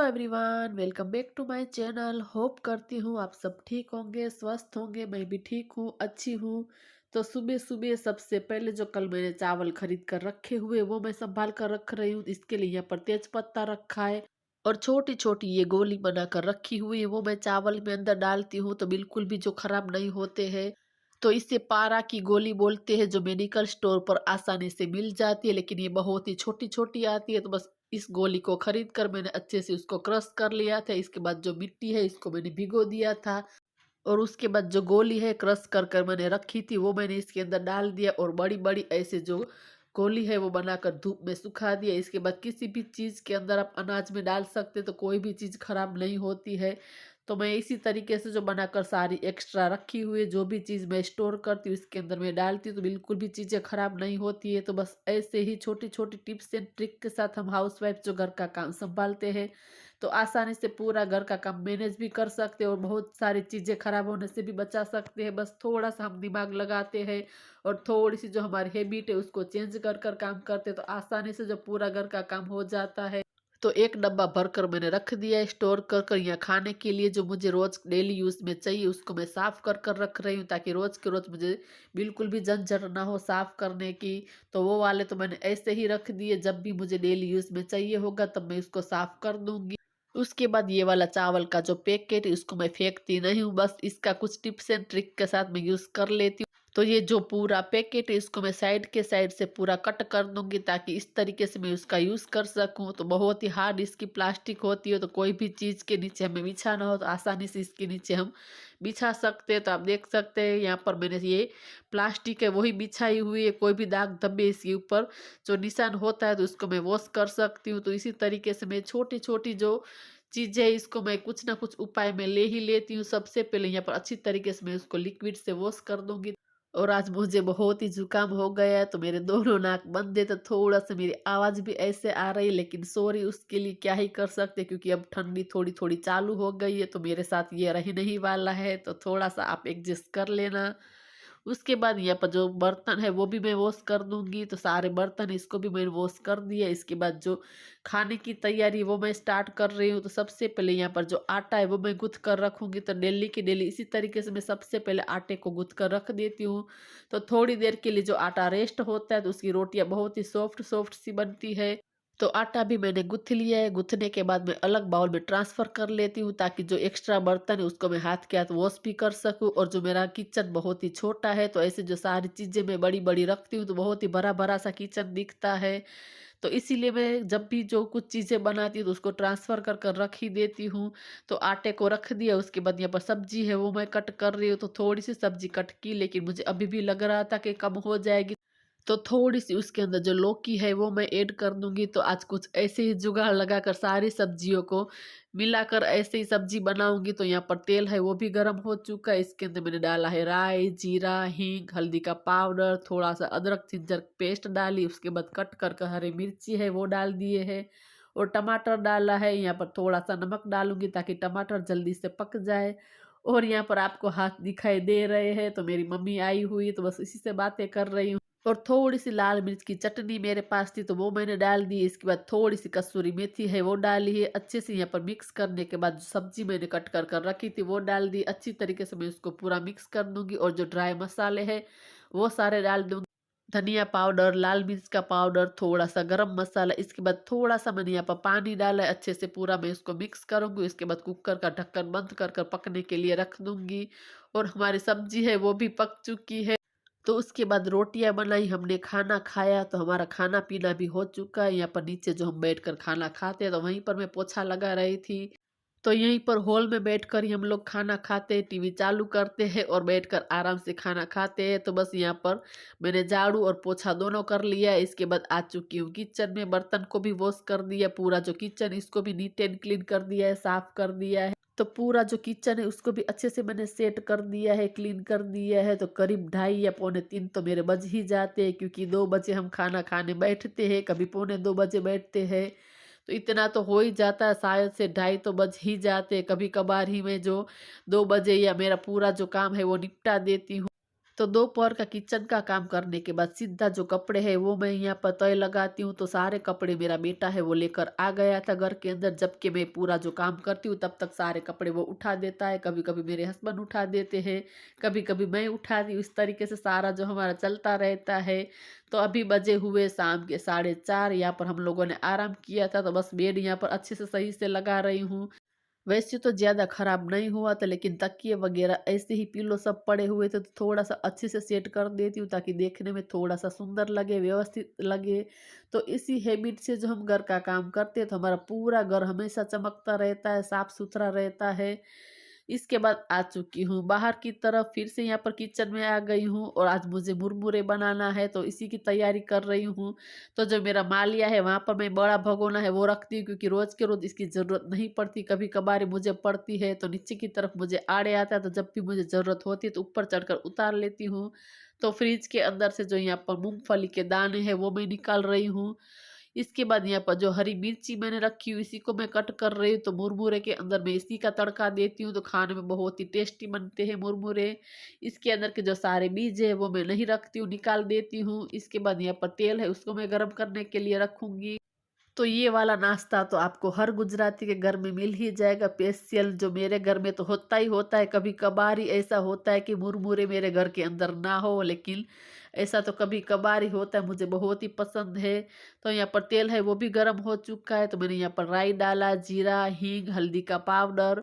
Everyone, welcome back to my channel. Hope करती हूँ आप सब ठीक होंगे, स्वस्थ होंगे। मैं भी ठीक हूँ, अच्छी हूँ। तो सुबह सुबह सबसे पहले जो कल मैंने चावल खरीद कर रखे हुए वो मैं संभाल कर रख रही हूँ। इसके लिए यहाँ पर तेज पत्ता रखा है और छोटी छोटी ये गोली बना कर रखी हुई है, वो मैं चावल में अंदर डालती हूँ तो बिल्कुल भी जो खराब नहीं होते हैं। तो इसे पारा की गोली बोलते हैं, जो मेडिकल स्टोर पर आसानी से मिल जाती है, लेकिन ये बहुत ही छोटी छोटी आती है। तो बस इस गोली को खरीद कर मैंने अच्छे से उसको क्रश कर लिया था। इसके बाद जो मिट्टी है इसको मैंने भिगो दिया था और उसके बाद जो गोली है क्रश कर कर मैंने रखी थी वो मैंने इसके अंदर डाल दिया और बड़ी बड़ी ऐसे जो गोली है वो बनाकर धूप में सुखा दिया। इसके बाद किसी भी चीज़ के अंदर आप अनाज में डाल सकते, तो कोई भी चीज़ खराब नहीं होती है। तो मैं इसी तरीके से जो बनाकर सारी एक्स्ट्रा रखी हुई है, जो भी चीज़ मैं स्टोर करती हूँ इसके अंदर मैं डालती हूँ, तो बिल्कुल भी चीज़ें खराब नहीं होती है। तो बस ऐसे ही छोटी छोटी टिप्स एंड ट्रिक के साथ हम हाउसवाइफ जो घर का काम संभालते हैं तो आसानी से पूरा घर का काम मैनेज भी कर सकते हैं और बहुत सारी चीज़ें खराब होने से भी बचा सकते हैं। बस थोड़ा सा हम दिमाग लगाते हैं और थोड़ी सी जो हमारी हैबिट है उसको चेंज कर कर काम करते हैं तो आसानी से जो पूरा घर का काम हो जाता है। तो एक डब्बा भरकर मैंने रख दिया है स्टोर कर कर। यहाँ खाने के लिए जो मुझे रोज डेली यूज में चाहिए उसको मैं साफ कर कर रख रही हूँ, ताकि रोज के रोज मुझे बिल्कुल भी झंझट ना हो साफ करने की। तो वो वाले तो मैंने ऐसे ही रख दिए, जब भी मुझे डेली यूज में चाहिए होगा तब मैं उसको साफ कर दूंगी। उसके बाद ये वाला चावल का जो पैकेट है उसको मैं फेंकती नहीं हूँ, बस इसका कुछ टिप्स एंड ट्रिक के साथ मैं यूज कर लेती हूँ। तो ये जो पूरा पैकेट है इसको मैं साइड के साइड से पूरा कट कर दूंगी, ताकि इस तरीके से मैं उसका यूज कर सकूं। तो बहुत ही हार्ड इसकी प्लास्टिक होती है, तो कोई भी चीज के नीचे हमें बिछाना हो तो आसानी से इसके नीचे हम बिछा सकते हैं। तो आप देख सकते हैं यहाँ पर मैंने ये प्लास्टिक है वही बिछाई हुई है। कोई भी दाग धब्बे इसके ऊपर जो निशान होता है तो उसको मैं वॉश कर सकती हूँ। तो इसी तरीके से मैं छोटी छोटी जो चीजें है इसको मैं कुछ ना कुछ उपाय में ले ही लेती हूँ। सबसे पहले यहाँ पर अच्छी तरीके से मैं उसको लिक्विड से वॉश कर दूंगी। और आज मुझे बहुत ही जुकाम हो गया है तो मेरे दोनों नाक बंद है, तो थोड़ा सा मेरी आवाज भी ऐसे आ रही है, लेकिन सॉरी उसके लिए क्या ही कर सकते, क्योंकि अब ठंडी थोड़ी थोड़ी चालू हो गई है तो मेरे साथ ये रही नहीं वाला है। तो थोड़ा सा आप एडजस्ट कर लेना। उसके बाद यहाँ पर जो बर्तन है वो भी मैं वॉश कर दूंगी। तो सारे बर्तन इसको भी मैंने वॉश कर दिया। इसके बाद जो खाने की तैयारी वो मैं स्टार्ट कर रही हूँ। तो सबसे पहले यहाँ पर जो आटा है वो मैं गूंथ कर रखूंगी। तो डेली की डेली इसी तरीके से मैं सबसे पहले आटे को गूंथ कर रख देती हूँ। तो थोड़ी देर के लिए जो आटा रेस्ट होता है तो उसकी रोटियां बहुत ही सॉफ्ट सॉफ्ट सी बनती है। तो आटा भी मैंने गूंथ लिया है। गूंथने के बाद मैं अलग बाउल में ट्रांसफर कर लेती हूँ, ताकि जो एक्स्ट्रा बर्तन है उसको मैं हाथ के हाथ वॉश भी कर सकूँ। और जो मेरा किचन बहुत ही छोटा है तो ऐसे जो सारी चीजें मैं बड़ी बड़ी रखती हूँ तो बहुत ही बड़ा बड़ा सा किचन दिखता है। तो इसीलिए मैं जब भी जो कुछ चीज़ें बनाती हूँ तो उसको ट्रांसफ़र कर कर रख ही देती हूँ। तो आटे को रख दिया, उसके बाद यहाँ पर सब्जी है वो मैं कट कर रही हूँ। तो थोड़ी सी सब्जी कट की, लेकिन मुझे अभी भी लग रहा था कि कम हो जाएगी, तो थोड़ी-सी उसके अंदर जो लौकी है वो मैं ऐड कर दूँगी। तो आज कुछ ऐसे ही जुगाड़ लगाकर सारी सब्जियों को मिलाकर ऐसे ही सब्जी बनाऊँगी। तो यहाँ पर तेल है वो भी गरम हो चुका है। इसके अंदर मैंने डाला है राई, जीरा, हींग, हल्दी का पाउडर, थोड़ा-सा अदरक जिंजर पेस्ट डाली। उसके बाद कट कर के हरी मिर्ची है वो डाल दिए हैं और टमाटर डाला है। यहाँ पर थोड़ा-सा नमक डालूँगी ताकि टमाटर जल्दी से पक जाए। और यहाँ पर आपको हाथ दिखाई दे रहे हैं तो मेरी मम्मी आई हुई है, तो बस इसी से बातें कर रही हूँ। और थोड़ी-सी लाल मिर्च की चटनी मेरे पास थी तो वो मैंने डाल दी। इसके बाद थोड़ी-सी कसूरी मेथी है वो डाली है। अच्छे से यहाँ पर मिक्स करने के बाद जो सब्ज़ी मैंने कट कर कर रखी थी वो डाल दी। अच्छी तरीके से मैं उसको पूरा मिक्स कर दूँगी और जो ड्राई मसाले हैं वो सारे डाल दूँगी। धनिया पाउडर, लाल मिर्च का पाउडर, थोड़ा-सा गरम मसाला, इसके बाद थोड़ा-सा मैंने यहाँ पर पानी डाला है। अच्छे से पूरा मैं इसको मिक्स करूँगी। इसके बाद कुकर का ढक्कन बंद कर कर पकने के लिए रख दूँगी। और हमारी सब्ज़ी है वो भी पक चुकी है। तो उसके बाद रोटियाँ बनाई, हमने खाना खाया, तो हमारा खाना-पीना भी हो चुका है। यहाँ पर नीचे जो हम बैठकर खाना खाते हैं, तो वहीं पर मैं पोछा लगा रही थी। तो यहीं पर हॉल में बैठकर ही हम लोग खाना खाते हैं, टीवी चालू करते हैं और बैठकर आराम से खाना खाते हैं। तो बस यहाँ पर मैंने झाड़ू और पोछा दोनों कर लिया है। इसके बाद आ चुकी हूँ किचन में, बर्तन को भी वॉश कर दिया, पूरा जो किचन इसको भी नीट एंड क्लीन कर दिया है, साफ कर दिया है। तो पूरा जो किचन है उसको भी अच्छे से मैंने सेट कर दिया है, क्लीन कर दिया है। तो करीब 2:30 या पौने 3 तो मेरे बज ही जाते हैं, क्योंकि 2 बजे हम खाना खाने बैठते हैं, कभी पौने 2 बजे बैठते हैं। तो इतना तो हो ही जाता है, शायद से 2:30 तो बज ही जाते हैं। कभी कभार ही मैं जो 2 बजे या मेरा पूरा जो काम है वो निपटा देती हूँ। तो दोपहर का किचन का काम करने के बाद सीधा जो कपड़े हैं वो मैं यहाँ पर तय लगाती हूँ। तो सारे कपड़े मेरा बेटा है वो लेकर आ गया था घर के अंदर, जबकि मैं पूरा जो काम करती हूँ तब तक सारे कपड़े वो उठा देता है। कभी कभी मेरे हस्बैंड उठा देते हैं, कभी कभी मैं उठाती हूँ। इस तरीके से सारा जो हमारा चलता रहता है। तो अभी बजे हुए शाम के 4:30। यहाँ पर हम लोगों ने आराम किया था, तो बस बेड यहाँ पर अच्छे से सही से लगा रही हूँ। वैसे तो ज़्यादा खराब नहीं हुआ था, लेकिन तकिए वगैरह ऐसे ही पिल्लो सब पड़े हुए थे, तो थोड़ा-सा अच्छे से सेट कर देती हूँ ताकि देखने में थोड़ा-सा सुंदर लगे, व्यवस्थित लगे। तो इसी हैबिट से जो हम घर का काम करते हैं, तो हमारा पूरा घर हमेशा चमकता रहता है, साफ-सुथरा रहता है। इसके बाद आ चुकी हूँ बाहर की तरफ, फिर से यहाँ पर किचन में आ गई हूँ और आज मुझे मुरमुरे बनाना है, तो इसी की तैयारी कर रही हूँ। तो जो मेरा मालिया है वहाँ पर मैं बड़ा भगोना है वो रखती हूँ, क्योंकि रोज़ के रोज़ इसकी ज़रूरत नहीं पड़ती, कभी-कभार मुझे पड़ती है। तो नीचे की तरफ मुझे आड़े आता है, तो जब भी मुझे ज़रूरत होती है तो ऊपर चढ़कर उतार लेती हूँ। तो फ्रिज के अंदर से जो यहाँ पर मूँगफली के दाने हैं वो मैं निकाल रही हूँ। इसके बाद यहाँ पर जो हरी मिर्ची मैंने रखी हुई इसी को मैं कट कर रही हूँ। तो मुरमुरे के अंदर मैं इसी का तड़का देती हूँ, तो खाने में बहुत ही टेस्टी बनते हैं मुरमुरे। इसके अंदर के जो सारे बीज है वो मैं नहीं रखती हूँ, निकाल देती हूँ। इसके बाद यहाँ पर तेल है उसको मैं गर्म करने के लिए रखूंगी। तो ये वाला नाश्ता तो आपको हर गुजराती के घर में मिल ही जाएगा। स्पेशल जो मेरे घर में तो होता ही होता है, कभी कभार ही ऐसा होता है कि मुरमुरे मेरे घर के अंदर ना हो, लेकिन ऐसा तो कभी कभार ही होता है। मुझे बहुत ही पसंद है। तो यहाँ पर तेल है वो भी गर्म हो चुका है, तो मैंने यहाँ पर राई डाला, जीरा, हींग, हल्दी का पाउडर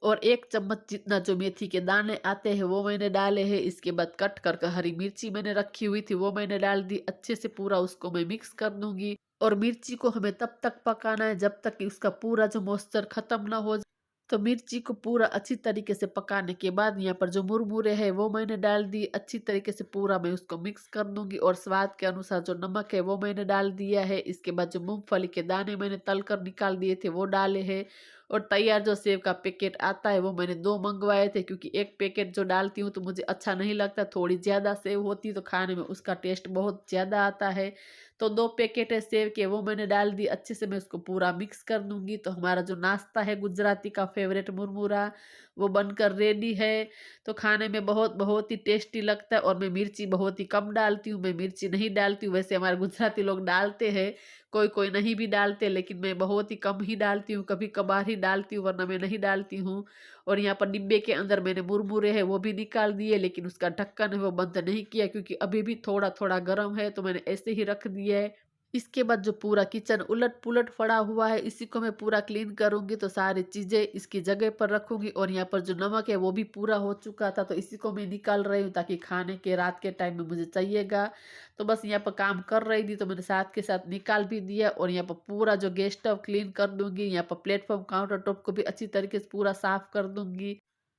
और 1 चम्मच जितना जो मेथी के दाने आते हैं वो मैंने डाले हैं। इसके बाद कट कर हरी मिर्ची मैंने रखी हुई थी वो मैंने डाल दी। अच्छे से पूरा उसको मैं मिक्स कर दूंगी। और मिर्ची को हमें तब तक पकाना है जब तक कि उसका पूरा जो मॉइस्चर खत्म ना हो जाए। तो मिर्ची को पूरा अच्छी तरीके से पकाने के बाद यहाँ पर जो मुरमुरे हैं वो मैंने डाल दी। अच्छी तरीके से पूरा मैं उसको मिक्स कर दूंगी और स्वाद के अनुसार जो नमक है वो मैंने डाल दिया है। इसके बाद जो मूंगफली के दाने मैंने तल कर निकाल दिए थे वो डाले हैं। और तैयार जो सेव का पैकेट आता है वो मैंने 2 मंगवाए थे, क्योंकि एक पैकेट जो डालती हूँ तो मुझे अच्छा नहीं लगता। थोड़ी ज़्यादा सेव होती तो खाने में उसका टेस्ट बहुत ज़्यादा आता है। तो 2 पैकेट है सेव के वो मैंने डाल दी। अच्छे से मैं उसको पूरा मिक्स कर दूंगी। तो हमारा जो नाश्ता है गुजराती का फेवरेट मुरमुरा वो बनकर रेडी है। तो खाने में बहुत बहुत ही टेस्टी लगता है। और मैं मिर्ची बहुत ही कम डालती हूँ, मैं मिर्ची नहीं डालती हूँ। वैसे हमारे गुजराती लोग डालते हैं, कोई कोई नहीं भी डालते, लेकिन मैं बहुत ही कम ही डालती हूँ, कभी कभार ही डालती हूँ, वरना मैं नहीं डालती हूँ। और यहाँ पर डिब्बे के अंदर मैंने मुरमुरे है वो भी निकाल दिए, लेकिन उसका ढक्कन है वो बंद नहीं किया, क्योंकि अभी भी थोड़ा थोड़ा गर्म है, तो मैंने ऐसे ही रख दिया है। इसके बाद जो पूरा किचन उलट-पुलट पड़ा हुआ है इसी को मैं पूरा क्लीन करूँगी। तो सारी चीज़ें इसकी जगह पर रखूँगी। और यहाँ पर जो नमक है वो भी पूरा हो चुका था, तो इसी को मैं निकाल रही हूँ ताकि खाने के रात के टाइम में मुझे चाहिएगा। तो बस यहाँ पर काम कर रही थी तो मैंने साथ के साथ निकाल भी दिया। और यहाँ पर पूरा जो गैस स्टव क्लीन कर दूँगी। यहाँ पर प्लेटफ़ॉर्म काउंटर टॉप को भी अच्छी तरीके से पूरा साफ़ कर दूँगी।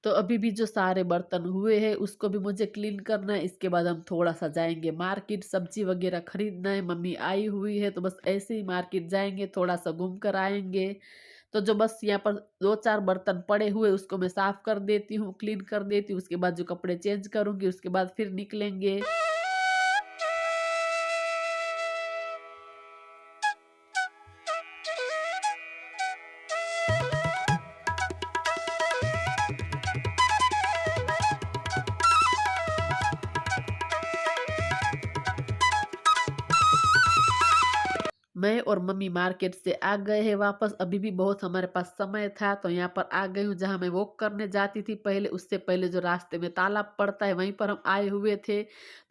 तो अभी भी जो सारे बर्तन हुए हैं उसको भी मुझे क्लीन करना है। इसके बाद हम थोड़ा-सा जाएँगे मार्केट, सब्ज़ी वग़ैरह खरीदना है। मम्मी आई हुई है तो बस ऐसे ही मार्केट जाएँगे, थोड़ा-सा घूम कर आएँगे। तो जो बस यहाँ पर 2-4 बर्तन पड़े हुए उसको मैं साफ़ कर देती हूँ, क्लीन कर देती हूँ। उसके बाद जो कपड़े चेंज करूँगी उसके बाद फिर निकलेंगे। मैं और मम्मी मार्केट से आ गए हैं वापस। अभी भी बहुत हमारे पास समय था, तो यहाँ पर आ गई हूँ जहाँ मैं वॉक करने जाती थी पहले। उससे पहले जो रास्ते में तालाब पड़ता है वहीं पर हम आए हुए थे।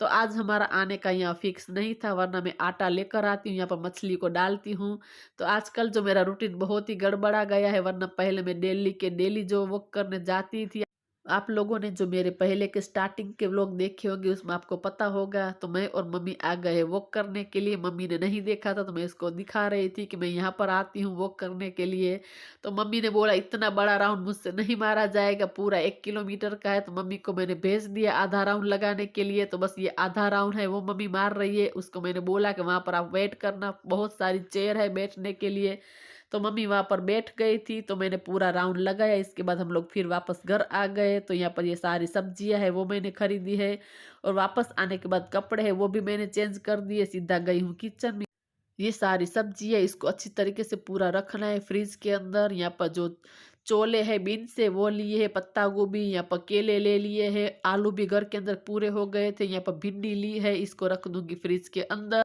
तो आज हमारा आने का यहाँ फिक्स नहीं था, वरना मैं आटा लेकर आती हूँ, यहाँ पर मछली को डालती हूँ। तो आजकल जो मेरा रूटीन बहुत ही गड़बड़ा गया है, वरना पहले मैं डेली के डेली जो वॉक करने जाती थी। आप लोगों ने जो मेरे पहले के स्टार्टिंग के व्लॉग देखे होंगे उसमें आपको पता होगा। तो मैं और मम्मी आ गए वॉक करने के लिए। मम्मी ने नहीं देखा था तो मैं इसको दिखा रही थी कि मैं यहाँ पर आती हूँ वॉक करने के लिए। तो मम्मी ने बोला इतना बड़ा राउंड मुझसे नहीं मारा जाएगा, पूरा 1 किलोमीटर का है। तो मम्मी को मैंने भेज दिया आधा राउंड लगाने के लिए। तो बस ये आधा राउंड है वो मम्मी मार रही है। उसको मैंने बोला कि वहाँ पर आप वेट करना, बहुत सारी चेयर है बैठने के लिए। तो मम्मी वहाँ पर बैठ गई थी, तो मैंने पूरा राउंड लगाया। इसके बाद हम लोग फिर वापस घर आ गए। तो यहाँ पर ये सारी सब्जियां है वो मैंने खरीदी है। और वापस आने के बाद कपड़े है वो भी मैंने चेंज कर दिए। सीधा गई हूँ किचन में। ये सारी सब्जी है इसको अच्छी तरीके से पूरा रखना है फ्रिज के अंदर। यहाँ पर जो चोले है बीन्स से वो लिए है, पत्ता गोभी, यहाँ पर केले ले लिए है, आलू भी घर के अंदर पूरे हो गए थे, यहाँ पर भिंडी ली है, इसको रख दूंगी फ्रिज के अंदर।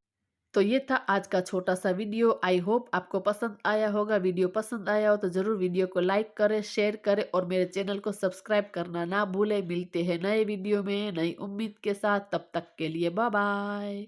तो ये था आज का छोटा सा वीडियो। आई होप आपको पसंद आया होगा। वीडियो पसंद आया हो तो जरूर वीडियो को लाइक करें, शेयर करें और मेरे चैनल को सब्सक्राइब करना ना भूलें। मिलते हैं नए वीडियो में नई उम्मीद के साथ, तब तक के लिए बाय बाय।